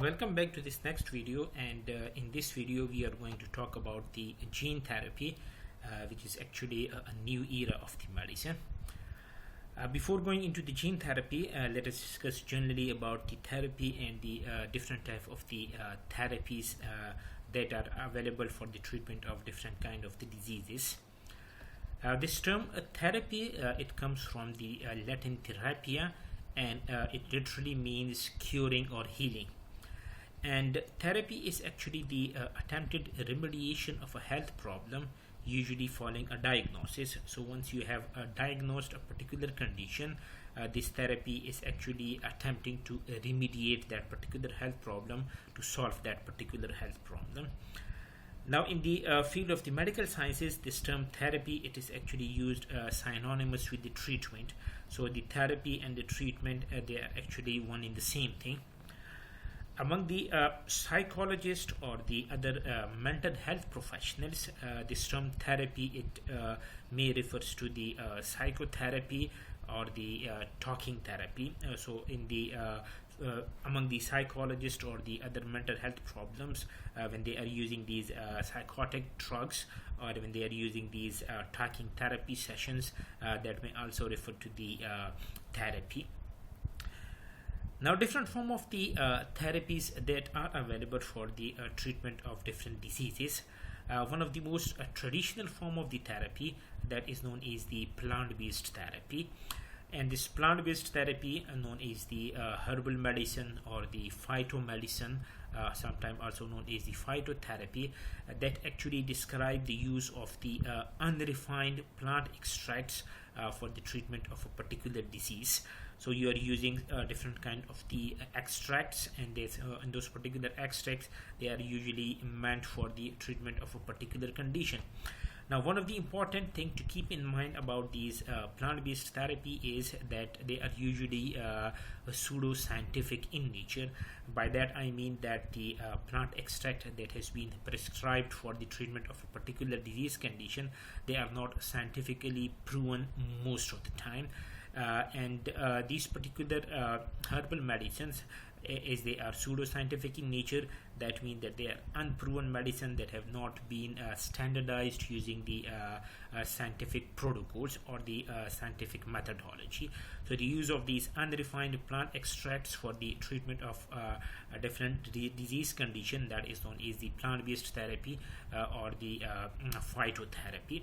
Welcome back to this next video, and in this video we are going to talk about the gene therapy, which is actually a new era of the medicine. Before going into the gene therapy, let us discuss generally about the therapy and the different type of the therapies that are available for the treatment of different kind of the diseases. This term therapy, it comes from the Latin therapia, and it literally means curing or healing. And therapy is actually the attempted remediation of a health problem, usually following a diagnosis. So once you have diagnosed a particular condition, this therapy is actually attempting to remediate that particular health problem, to solve that particular health problem. Now, in the field of the medical sciences, this term therapy, it is actually used synonymous with the treatment. So the therapy and the treatment, they are actually one in the same thing. Among the psychologists or the other mental health professionals, this term therapy, it may refers to the psychotherapy or the talking therapy. So in the among the psychologists or the other mental health problems, when they are using these psychotic drugs, or when they are using these talking therapy sessions, that may also refer to the therapy. Now, different form of the therapies that are available for the treatment of different diseases. One of the most traditional form of the therapy, that is known as the plant-based therapy. And this plant-based therapy, known as the herbal medicine or the phytomedicine, sometimes also known as the phytotherapy, that actually describe the use of the unrefined plant extracts for the treatment of a particular disease. So you are using different kind of the extracts, and in those particular extracts, they are usually meant for the treatment of a particular condition. Now, one of the important thing to keep in mind about these plant-based therapy is that they are usually pseudo-scientific in nature. By that I mean that the plant extract that has been prescribed for the treatment of a particular disease condition, they are not scientifically proven most of the time. And these particular herbal medicines, as they are pseudo-scientific in nature, that means that they are unproven medicine that have not been standardized using the scientific protocols or the scientific methodology. So the use of these unrefined plant extracts for the treatment of a different disease condition, that is known as the plant-based therapy or the phytotherapy.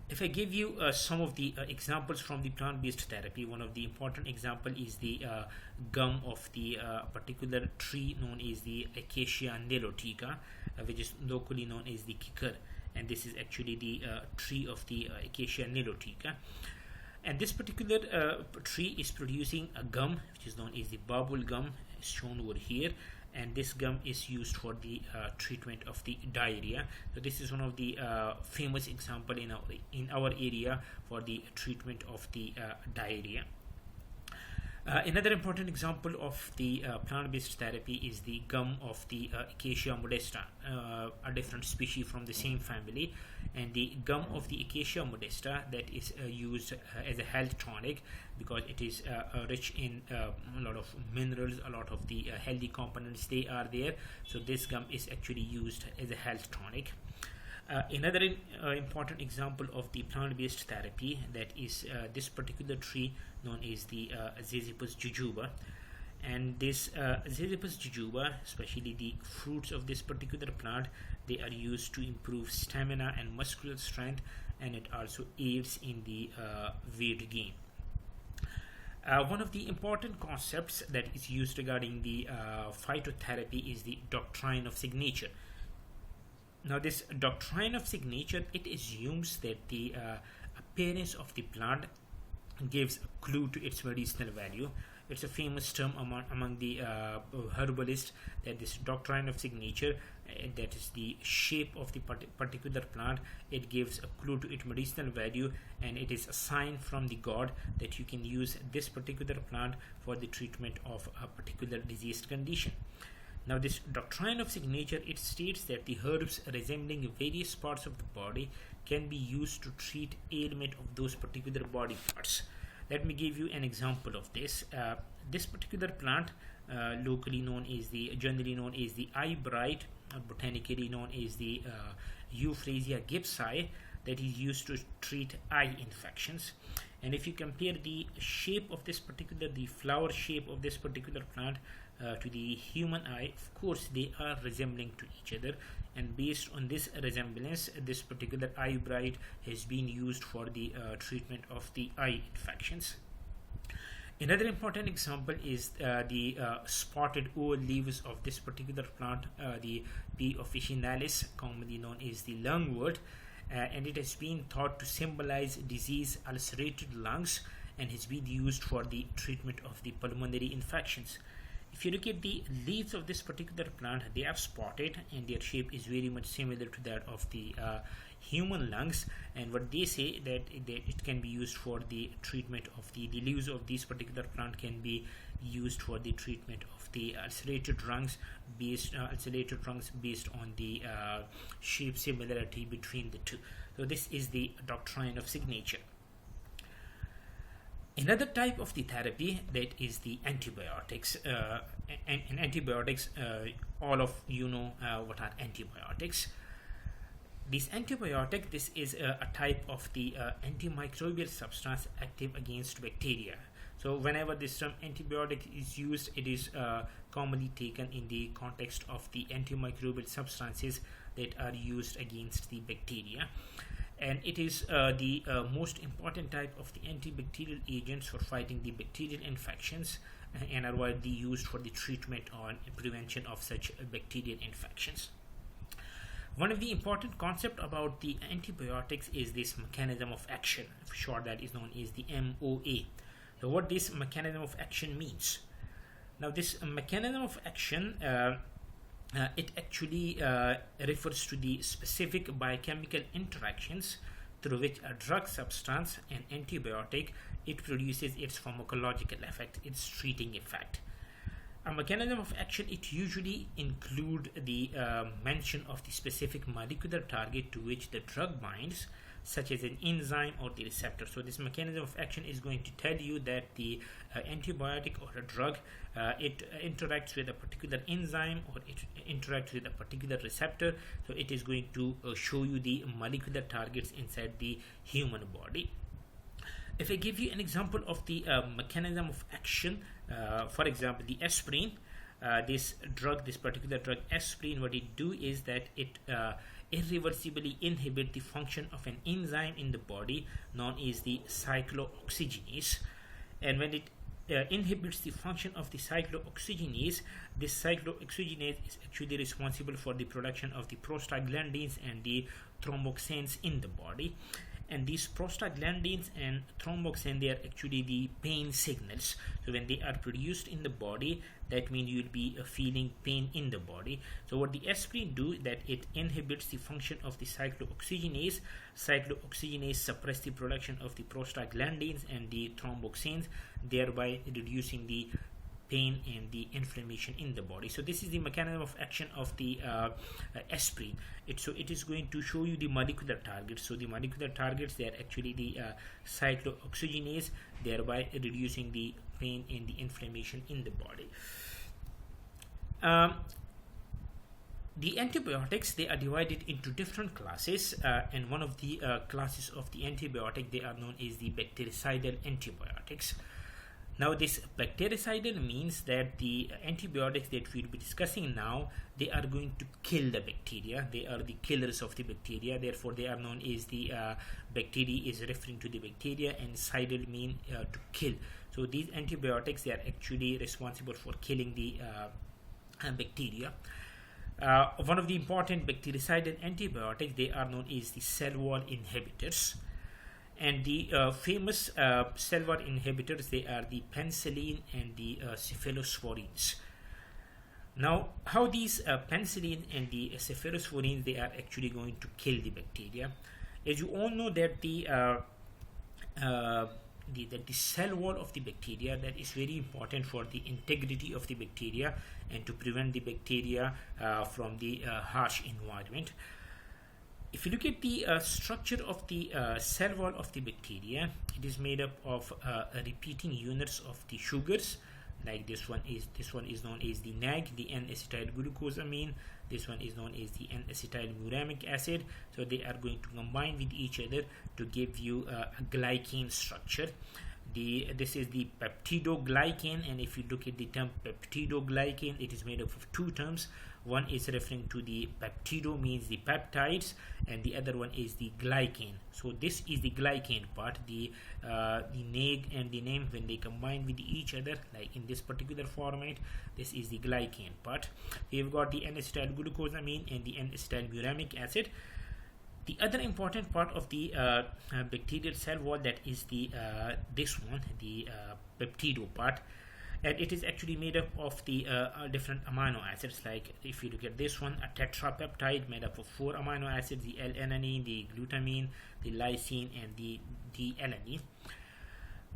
If I give you some of the examples from the plant-based therapy, one of the important example is the gum of the particular tree known as the Acacia nilotica, which is locally known as the kicker, and this is actually the tree of the Acacia nilotica. And this particular tree is producing a gum which is known as the bubble gum, shown over here, and this gum is used for the treatment of the diarrhea. So this is one of the famous example in our area for the treatment of the diarrhea. Another important example of the plant-based therapy is the gum of the Acacia modesta, a different species from the same family. And the gum of the Acacia modesta, that is used as a health tonic, because it is rich in a lot of minerals, a lot of the healthy components they are there. So this gum is actually used as a health tonic. Another important example of the plant-based therapy, that is this particular tree known as the Ziziphus jujube. And this Ziziphus jujube, especially the fruits of this particular plant, they are used to improve stamina and muscular strength, and it also aids in the weight gain. One of the important concepts that is used regarding the phytotherapy is the doctrine of signature. Now, this doctrine of signature, it assumes that the appearance of the plant gives a clue to its medicinal value. It's a famous term among the herbalists, that this doctrine of signature, that is the shape of the particular plant, it gives a clue to its medicinal value, and it is a sign from the god that you can use this particular plant for the treatment of a particular disease condition. Now, this doctrine of signature, it states that the herbs resembling various parts of the body can be used to treat ailment of those particular body parts. Let me give you an example of this. This particular plant, generally known as the eye bright, botanically known as the Euphrasia gibbsi, that is used to treat eye infections. And if you compare the shape of this particular, the flower shape of this particular plant to the human eye, of course they are resembling to each other, and based on this resemblance, this particular eye bright has been used for the treatment of the eye infections. Another important example is the spotted oval leaves of this particular plant, the P. officinalis, commonly known as the lungwort, and it has been thought to symbolize disease ulcerated lungs and has been used for the treatment of the pulmonary infections. If you look at the leaves of this particular plant, they are spotted and their shape is very much similar to that of the human lungs, and what they say that it can be used for the treatment of the leaves of this particular plant can be used for the treatment of the ulcerated lungs based on the shape similarity between the two. So this is the doctrine of signature. Another type of the therapy, that is the antibiotics. And antibiotics, all of you know what are antibiotics. This antibiotic, this is a type of the antimicrobial substance active against bacteria. So whenever this term antibiotic is used, it is commonly taken in the context of the antimicrobial substances that are used against the bacteria. And it is the most important type of the antibacterial agents for fighting the bacterial infections and are widely used for the treatment or prevention of such bacterial infections. One of the important concepts about the antibiotics is this mechanism of action. For short, that is known as the MOA. So what this mechanism of action means? Now this mechanism of action, it actually refers to the specific biochemical interactions through which a drug substance, an antibiotic, it produces its pharmacological effect, its treating effect. A mechanism of action, it usually include the mention of the specific molecular target to which the drug binds, such as an enzyme or the receptor. So this mechanism of action is going to tell you that the antibiotic or a drug, it interacts with a particular enzyme or it interacts with a particular receptor. So it is going to show you the molecular targets inside the human body. If I give you an example of the mechanism of action, for example, the aspirin, this particular drug aspirin, what it do is that it irreversibly inhibit the function of an enzyme in the body known as the cyclooxygenase. And when it inhibits the function of the cyclooxygenase, this cyclooxygenase is actually responsible for the production of the prostaglandins and the thromboxanes in the body. And these prostaglandins and thromboxane, they are actually the pain signals. So when they are produced in the body, that means you will be feeling pain in the body. So what the aspirin do, that it inhibits the function of the cyclooxygenase. Cyclooxygenase suppress the production of the prostaglandins and the thromboxanes, thereby reducing the pain and the inflammation in the body. So this is the mechanism of action of the aspirin. It is going to show you the molecular targets. So the molecular targets, they are actually the cyclooxygenase, thereby reducing the pain and the inflammation in the body. The antibiotics, they are divided into different classes, and one of the classes of the antibiotic, they are known as the bactericidal antibiotics. Now this bactericidal means that the antibiotics that we will be discussing now, they are going to kill the bacteria. They are the killers of the bacteria, therefore they are known as the bacteria is referring to the bacteria, and cidal mean to kill. So these antibiotics, they are actually responsible for killing the bacteria. One of the important bactericidal antibiotics, they are known as the cell wall inhibitors. And the famous cell wall inhibitors, they are the penicillin and the cephalosporins. Now, how these penicillin and the cephalosporins, they are actually going to kill the bacteria? As you all know that the cell wall of the bacteria, that is very important for the integrity of the bacteria and to prevent the bacteria from the harsh environment. If you look at the structure of the cell wall of the bacteria, it is made up of repeating units of the sugars, like this one is known as the NAG, the N-acetyl glucosamine. This one is known as the N-acetyl muramic acid. So they are going to combine with each other to give you a glycan structure. This is the peptidoglycan, and if you look at the term peptidoglycan, it is made up of two terms. One is referring to the peptido, means the peptides, and the other one is the glycan. So this is the glycan part. The NAG and the NAM, when they combine with each other, like in this particular format, this is the glycan part. We've got the N-acetyl glucosamine and the N-acetyl muramic acid. The other important part of the bacterial cell wall, that is the this one, the peptido part, and it is actually made up of the different amino acids. Like if you look at this one, a tetrapeptide made up of 4 amino acids: the L-alanine, the glutamine, the lysine, and the alanine.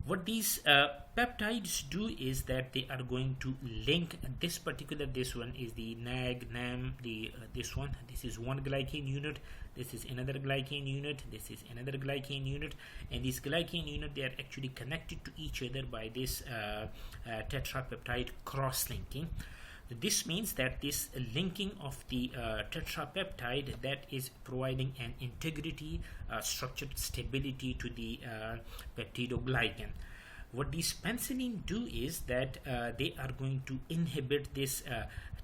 What these peptides do is that they are going to link this one is the NAG, NAM, this is one glycan unit, this is another glycan unit, this is another glycan unit, and these glycan unit, they are actually connected to each other by this tetrapeptide cross-linking. This means that this linking of the tetrapeptide, that is providing an integrity, structured stability to the peptidoglycan. What these penicillin do is that they are going to inhibit this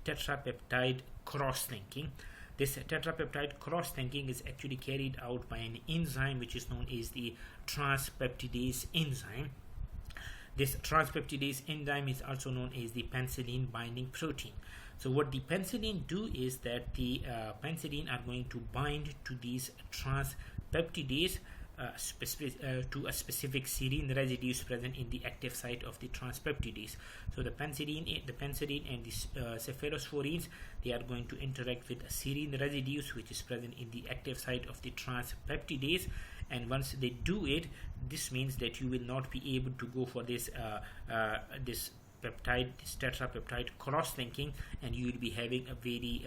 tetrapeptide cross-linking. This tetrapeptide cross-linking is actually carried out by an enzyme which is known as the transpeptidase enzyme. This transpeptidase enzyme is also known as the penicillin binding protein. So what the penicillin do is that the penicillin are going to bind to these transpeptidase to a specific serine residues present in the active site of the transpeptidase. So the penicillin and the cephalosporins, they are going to interact with a serine residues which is present in the active site of the transpeptidase, and once they do it, this means that you will not be able to go for this this tetrapeptide cross-linking, and you will be having a very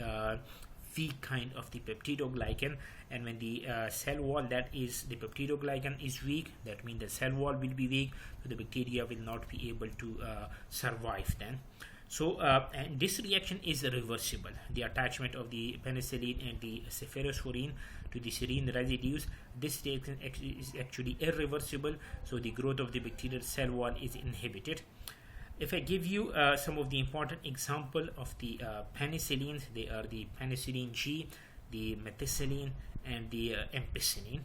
weak kind of the peptidoglycan. And when the cell wall, that is the peptidoglycan, is weak, that means the cell wall will be weak, so the bacteria will not be able to survive then. So and this reaction is reversible. The attachment of the penicillin and the cephalosporin to the serine residues, this reaction is actually irreversible, so the growth of the bacterial cell wall is inhibited. If I give you some of the important example of the penicillins, they are the penicillin G, the methicillin, and the ampicillin.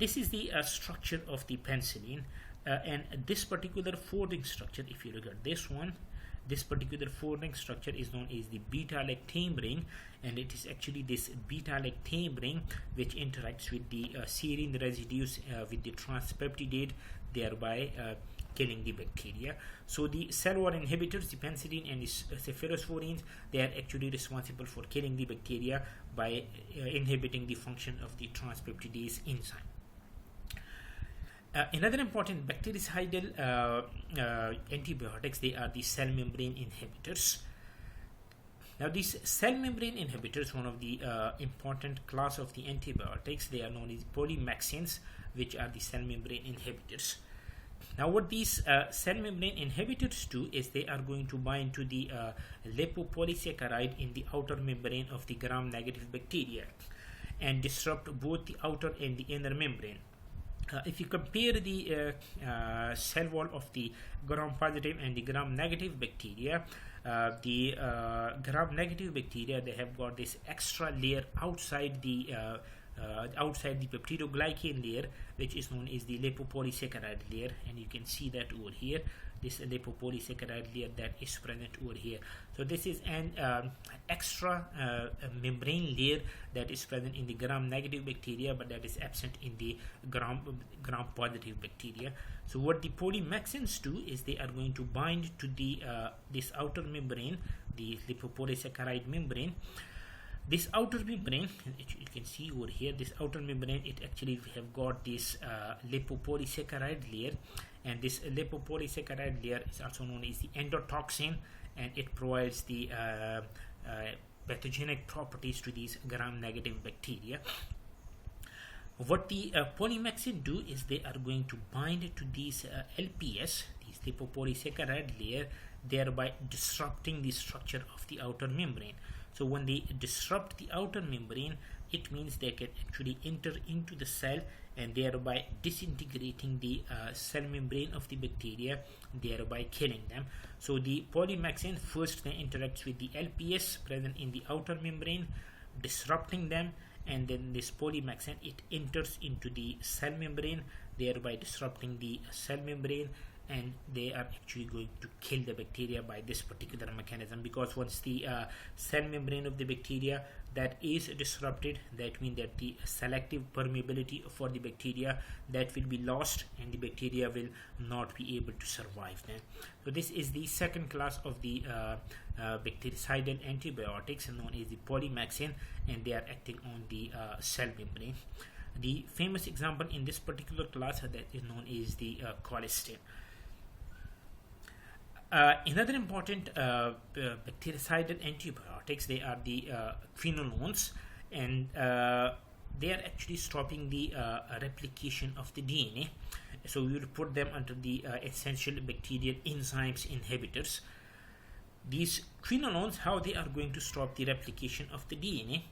This is the structure of the penicillin, and this particular folding structure, if you look at this one, this particular folding structure is known as the beta-lactam ring, and it is actually this beta-lactam ring which interacts with the serine residues with the transpeptidase, thereby killing the bacteria. So the cell wall inhibitors, the penicillin and the cephalosporins, they are actually responsible for killing the bacteria by inhibiting the function of the transpeptidase enzyme. Another important bactericidal antibiotics, they are the cell membrane inhibitors. Now these cell membrane inhibitors, one of the important class of the antibiotics, they are known as polymyxins, which are the cell membrane inhibitors. Now what these cell membrane inhibitors do is they are going to bind to the lipopolysaccharide in the outer membrane of the gram-negative bacteria and disrupt both the outer and the inner membrane. If you compare the cell wall of the gram-positive and the gram-negative bacteria, the gram-negative bacteria, they have got this extra layer outside the peptidoglycan layer, which is known as the lipopolysaccharide layer, and you can see that over here, this lipopolysaccharide layer that is present over here. So this is an extra membrane layer that is present in the gram-negative bacteria, but that is absent in the gram-positive bacteria. So what the polymyxins do is they are going to bind to the this outer membrane, the lipopolysaccharide membrane. This outer membrane, you can see over here, this outer membrane, it actually have got this lipopolysaccharide layer, and this lipopolysaccharide layer is also known as the endotoxin, and it provides the pathogenic properties to these gram-negative bacteria. What the polymyxin do is they are going to bind to these LPS, these lipopolysaccharide layer, thereby disrupting the structure of the outer membrane. So when they disrupt the outer membrane, it means they can actually enter into the cell and thereby disintegrating the cell membrane of the bacteria, thereby killing them. So the polymyxin first then interacts with the LPS present in the outer membrane, disrupting them, and then this polymyxin, it enters into the cell membrane, thereby disrupting the cell membrane, and they are actually going to kill the bacteria by this particular mechanism, because once the cell membrane of the bacteria that is disrupted, that means that the selective permeability for the bacteria that will be lost and the bacteria will not be able to survive then. So this is the second class of the bactericidal antibiotics known as the polymyxin, and they are acting on the cell membrane. The famous example in this particular class that is known as the colistin. Another important bactericidal antibiotics, they are the quinolones, and they are actually stopping the replication of the DNA. So we will put them under the essential bacterial enzymes inhibitors. These quinolones, how they are going to stop the replication of the DNA?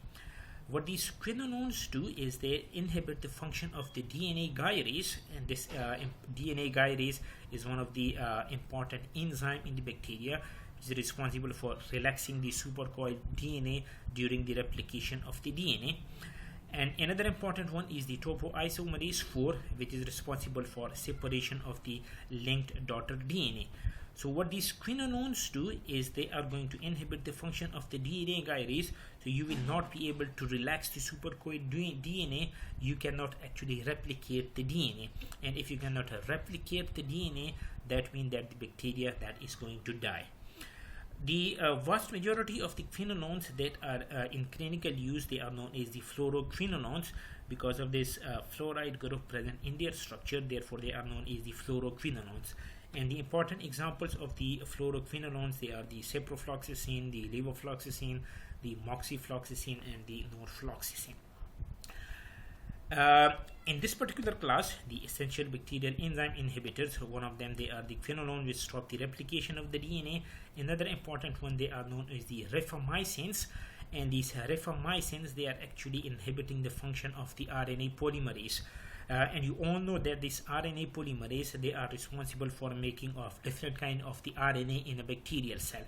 What these quinolones do is they inhibit the function of the DNA gyrase, and this DNA gyrase is one of the important enzyme in the bacteria, which is responsible for relaxing the supercoiled DNA during the replication of the DNA. And another important one is the topoisomerase 4, which is responsible for separation of the linked daughter DNA. So what these quinolones do is they are going to inhibit the function of the DNA gyrase, so you will not be able to relax the supercoiled DNA. You cannot actually replicate the DNA, and if you cannot replicate the DNA, that means that the bacteria that is going to die. The vast majority of the quinolones that are in clinical use, they are known as the fluoroquinolones because of this fluoride group present in their structure. Therefore, they are known as the fluoroquinolones. And the important examples of the fluoroquinolones, they are the ciprofloxacin, the levofloxacin, the moxifloxacin, and the norfloxacin. In this particular class, the essential bacterial enzyme inhibitors, one of them they are the quinolone, which stop the replication of the DNA. Another important one, they are known as the rifamycins, and these rifamycins, they are actually inhibiting the function of the RNA polymerase. And you all know that this RNA polymerase, they are responsible for making of different kind of the RNA in a bacterial cell.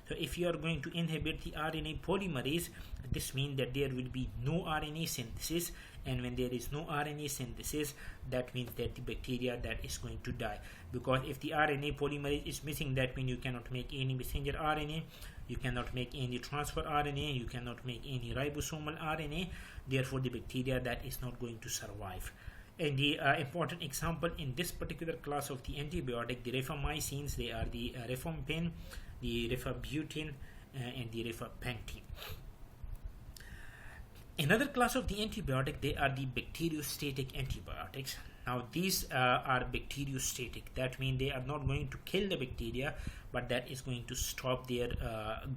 So if you are going to inhibit the RNA polymerase, this means that there will be no RNA synthesis, and when there is no RNA synthesis, that means that the bacteria that is going to die, because if the RNA polymerase is missing, that means you cannot make any messenger RNA, you cannot make any transfer RNA, you cannot make any ribosomal RNA. Therefore the bacteria that is not going to survive. And the important example in this particular class of the antibiotic, the rifamycins, they are the rifampin, the rifabutin, and the rifapentin. Another class of the antibiotic, they are the bacteriostatic antibiotics. Now these are bacteriostatic. That means they are not going to kill the bacteria, but that is going to stop their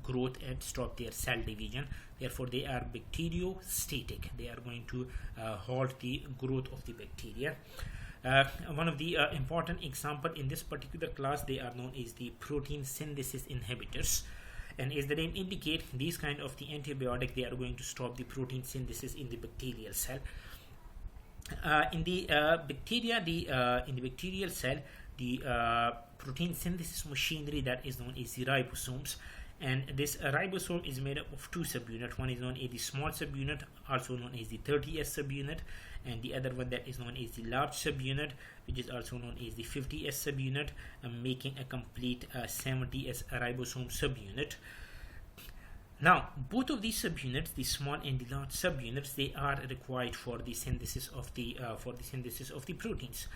growth and stop their cell division. Therefore they are bacteriostatic. They are going to halt the growth of the bacteria. One of the important example in this particular class, they are known as the protein synthesis inhibitors. And as the name indicates, these kind of the antibiotic, they are going to stop the protein synthesis in the bacterial cell. In the bacterial cell, the protein synthesis machinery that is known as the ribosomes, and this ribosome is made up of two subunits. One is known as the small subunit, also known as the 30S subunit, and the other one that is known as the large subunit, which is also known as the 50S subunit, making a complete 70S ribosome subunit. Now, both of these subunits, the small and the large subunits, they are required for the synthesis of the proteins.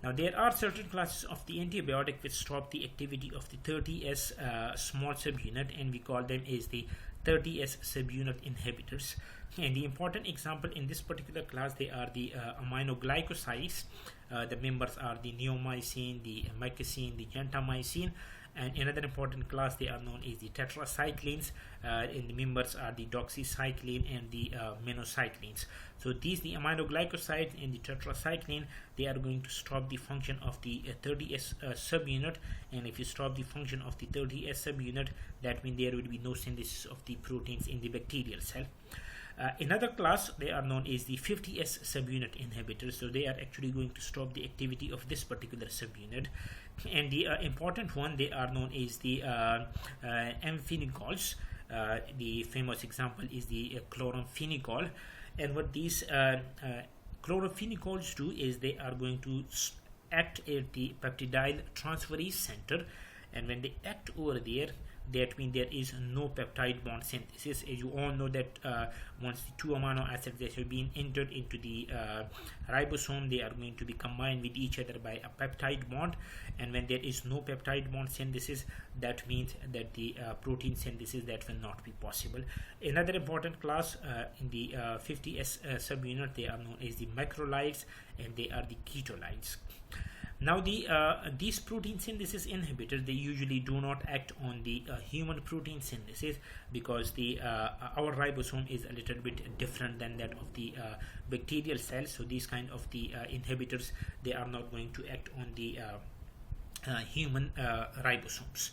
Now, there are certain classes of the antibiotic which stop the activity of the 30S small subunit, and we call them as the 30S subunit inhibitors. And the important example in this particular class, they are the aminoglycosides. The members are the neomycin, the amikacin, the gentamicin. And another important class, they are known as the tetracyclines, and the members are the doxycycline and the minocyclines. So these, the aminoglycosides and the tetracycline, they are going to stop the function of the 30S subunit, and if you stop the function of the 30S subunit, that means there will be no synthesis of the proteins in the bacterial cell. Another class, they are known as the 50S subunit inhibitors. So they are actually going to stop the activity of this particular subunit. And the important one, they are known as the amphenicols. The famous example is the chloramphenicol. And what these chloramphenicol do is they are going to act at the peptidyl transferase center, and when they act over there, that means there is no peptide bond synthesis. As you all know that once the two amino acids that have been entered into the ribosome, they are going to be combined with each other by a peptide bond, and when there is no peptide bond synthesis, that means that the protein synthesis, that will not be possible. Another important class in the 50S subunit, they are known as the macrolides, and they are the ketolides. Now these protein synthesis inhibitors, they usually do not act on the human protein synthesis, because the our ribosome is a little bit different than that of the bacterial cells. So these kind of the inhibitors, they are not going to act on the human ribosomes.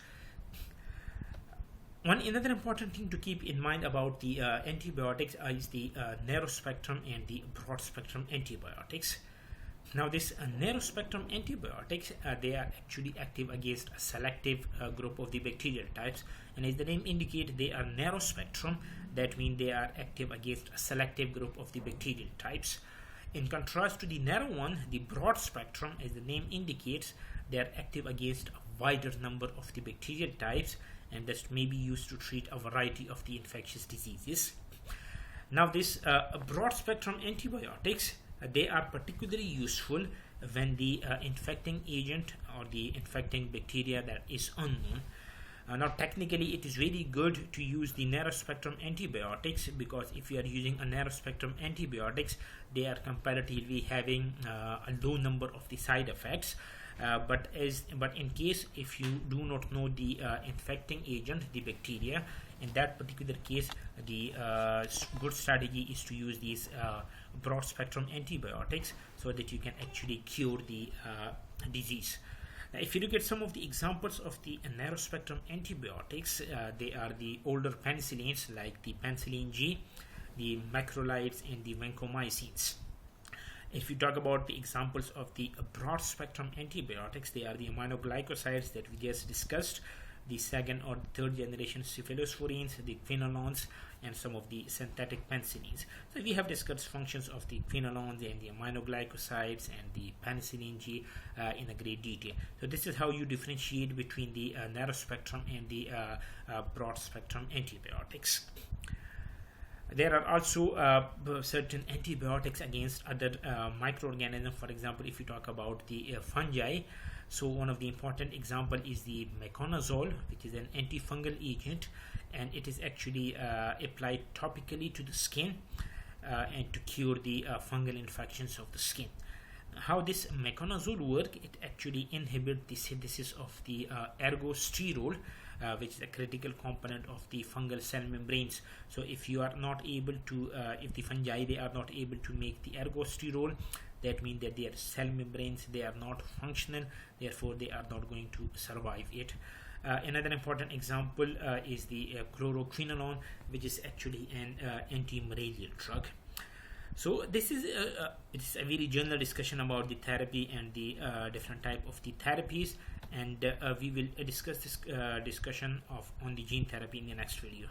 Another important thing to keep in mind about the antibiotics is the narrow spectrum and the broad spectrum antibiotics. Now this narrow spectrum antibiotics, they are actually active against a selective group of the bacterial types, and as the name indicates, they are narrow spectrum. That means they are active against a selective group of the bacterial types. In contrast to the narrow one, the broad spectrum, as the name indicates, they are active against a wider number of the bacterial types, and thus may be used to treat a variety of the infectious diseases. Now this broad spectrum antibiotics, they are particularly useful when the infecting agent or the infecting bacteria that is unknown. Now technically it is very good to use the narrow spectrum antibiotics, because if you are using a narrow spectrum antibiotics, they are comparatively having a low number of the side effects. But in case if you do not know the infecting agent, the bacteria, in that particular case, the good strategy is to use these broad spectrum antibiotics, so that you can actually cure the disease. Now, if you look at some of the examples of the narrow spectrum antibiotics, they are the older penicillins like the penicillin G, the macrolides, and the vancomycins. If you talk about the examples of the broad spectrum antibiotics, they are the aminoglycosides that we just discussed, the second or third generation cephalosporins, the quinolones, and some of the synthetic penicillins. So we have discussed functions of the quinolones and the aminoglycosides and the penicillin G in a great detail. So this is how you differentiate between the narrow spectrum and the broad spectrum antibiotics. There are also certain antibiotics against other microorganisms. For example, if you talk about the fungi, so one of the important example is the meconazole, which is an antifungal agent, and it is actually applied topically to the skin and to cure the fungal infections of the skin. How this meconazole work? It actually inhibits the synthesis of the ergosterol, which is a critical component of the fungal cell membranes. So if you are not able to, if the fungi, they are not able to make the ergosterol, that means that their cell membranes, they are not functional, therefore they are not going to survive it. Another important example is the chloroquinolone, which is actually an anti-malarial drug. So this is it's a very general discussion about the therapy and the different type of the therapies, and we will discuss this discussion on the gene therapy in the next video.